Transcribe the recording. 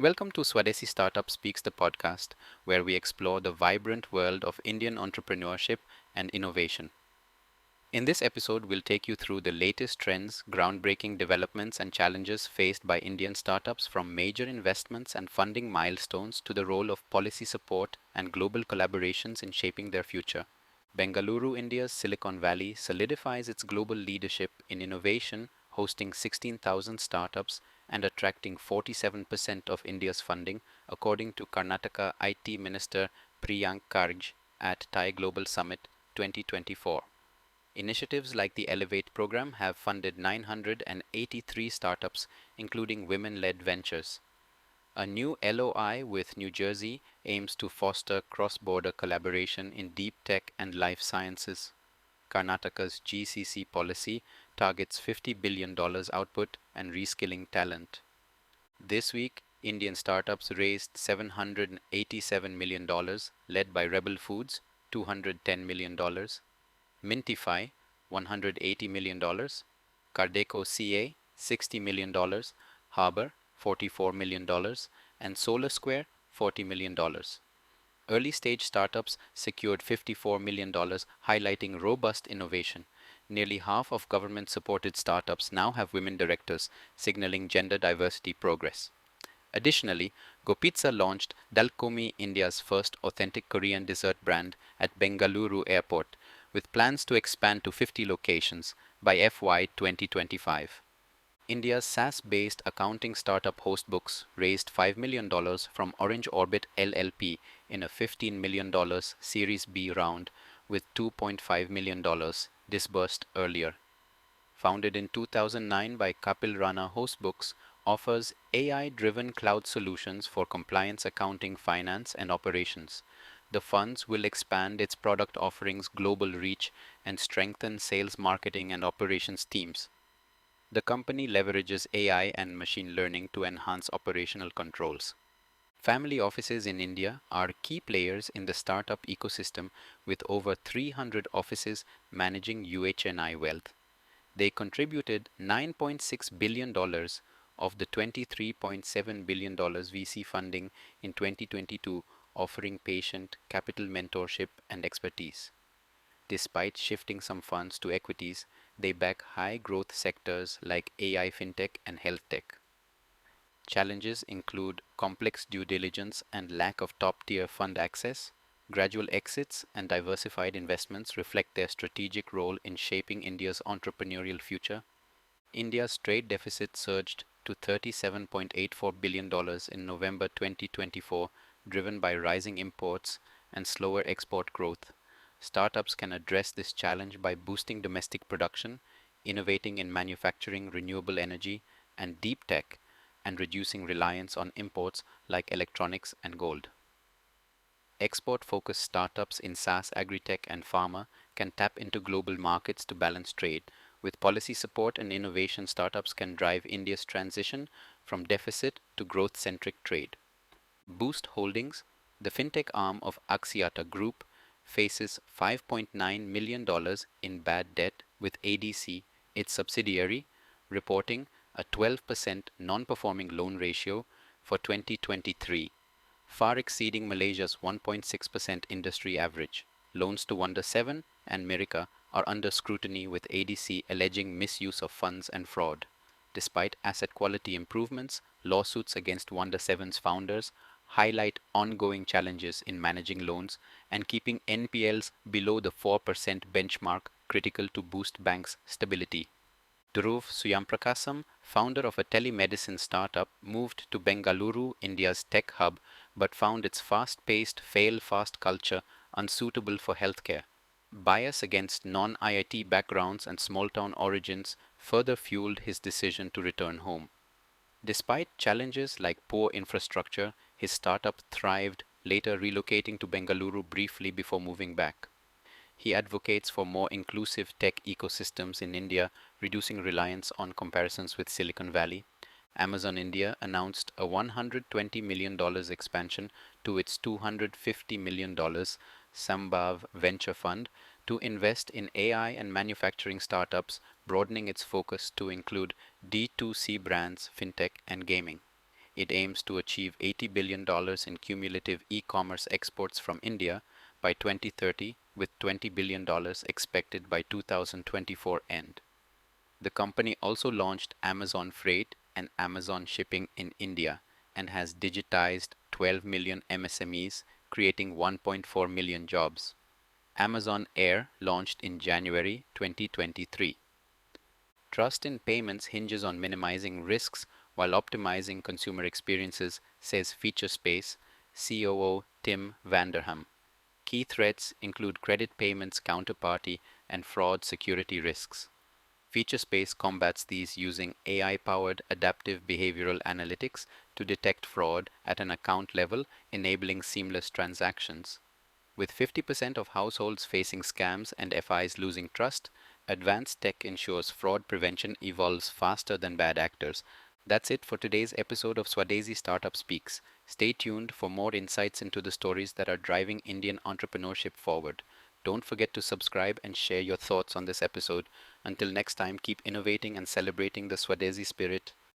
Welcome to Swadesi Startup Speaks, the podcast, where we explore the vibrant world of Indian entrepreneurship and innovation. In this episode, we'll take you through the latest trends, groundbreaking developments, and challenges faced by Indian startups, from major investments and funding milestones to the role of policy support and global collaborations in shaping their future. Bengaluru, India's Silicon Valley, solidifies its global leadership in innovation, hosting 16,000 startups and attracting 47% of India's funding, according to Karnataka IT Minister Priyank Karj at Thai Global Summit 2024. Initiatives like the Elevate program have funded 983 startups, including women led ventures. A new LOI with New Jersey aims to foster cross border collaboration in deep tech and life sciences. Karnataka's GCC policy targets $50 billion output and reskilling talent. This week, Indian startups raised $787 million, led by Rebel Foods, $210 million, Mintify, $180 million, Cardeco CA, $60 million, Harbor, $44 million, and Solar Square, $40 million. Early stage startups secured $54 million, highlighting robust innovation. Nearly half of government supported startups now have women directors, signaling gender diversity progress. Additionally, Gopitsa launched Dalkomi, India's first authentic Korean dessert brand, at Bengaluru Airport, with plans to expand to 50 locations by FY 2025. India's SaaS-based accounting startup Hostbooks raised $5 million from Orange Orbit LLP in a $15 million Series B round, with $2.5 million disbursed earlier. Founded in 2009 by Kapil Rana, Hostbooks offers AI-driven cloud solutions for compliance, accounting, finance, and operations. The funds will expand its product offerings' global reach and strengthen sales, marketing, and operations teams. The company leverages AI and machine learning to enhance operational controls. Family offices in India are key players in the startup ecosystem, with over 300 offices managing UHNI wealth. They contributed $9.6 billion of the $23.7 billion VC funding in 2022, offering patient capital mentorship and expertise. Despite shifting some funds to equities, they back high growth sectors like AI, fintech, and health tech. Challenges include complex due diligence and lack of top tier fund access. Gradual exits and diversified investments reflect their strategic role in shaping India's entrepreneurial future. India's trade deficit surged to $37.84 billion in November 2024, driven by rising imports and slower export growth. Startups can address this challenge by boosting domestic production, innovating in manufacturing, renewable energy, and deep tech, and reducing reliance on imports like electronics and gold. Export-focused startups in SaaS, agritech, and pharma can tap into global markets to balance trade. With policy support and innovation, startups can drive India's transition from deficit to growth-centric trade. Boost Holdings, the fintech arm of Axiata Group, faces $5.9 million in bad debt, with ADC, its subsidiary, reporting a 12% non-performing loan ratio for 2023, far exceeding Malaysia's 1.6% industry average. Loans to Wonder 7 and Mirica are under scrutiny, with ADC alleging misuse of funds and fraud. Despite asset quality improvements, lawsuits against Wonder 7's founders highlight ongoing challenges in managing loans and keeping NPLs below the 4% benchmark, critical to boost banks' stability. Dhruv Suyamprakasan, founder of a telemedicine startup, moved to Bengaluru, India's tech hub, but found its fast-paced, fail-fast culture unsuitable for healthcare. Bias against non-IIT backgrounds and small-town origins further fueled his decision to return home. Despite challenges like poor infrastructure, his startup thrived, later relocating to Bengaluru briefly before moving back. He advocates for more inclusive tech ecosystems in India, reducing reliance on comparisons with Silicon Valley. Amazon India announced a $120 million expansion to its $250 million Sambhav Venture Fund to invest in AI and manufacturing startups, broadening its focus to include D2C brands, fintech, and gaming. it aims to achieve $80 billion in cumulative e-commerce exports from India by 2030, with $20 billion expected by 2024 end. The company also launched Amazon Freight and Amazon Shipping in India and has digitized 12 million MSMEs, creating 1.4 million jobs. Amazon Air launched in January 2023. Trust in payments hinges on minimizing risks while optimizing consumer experiences, says Featurespace COO Tim Vanderham. Key threats include credit payments counterparty and fraud security risks. Featurespace combats these using AI-powered adaptive behavioral analytics to detect fraud at an account level, enabling seamless transactions. With 50% of households facing scams and FIs losing trust, advanced tech ensures fraud prevention evolves faster than bad actors. That's it for today's episode of Swadesi Startup Speaks. Stay tuned for more insights into the stories that are driving Indian entrepreneurship forward. Don't forget to subscribe and share your thoughts on this episode. Until next time, keep innovating and celebrating the Swadesi spirit.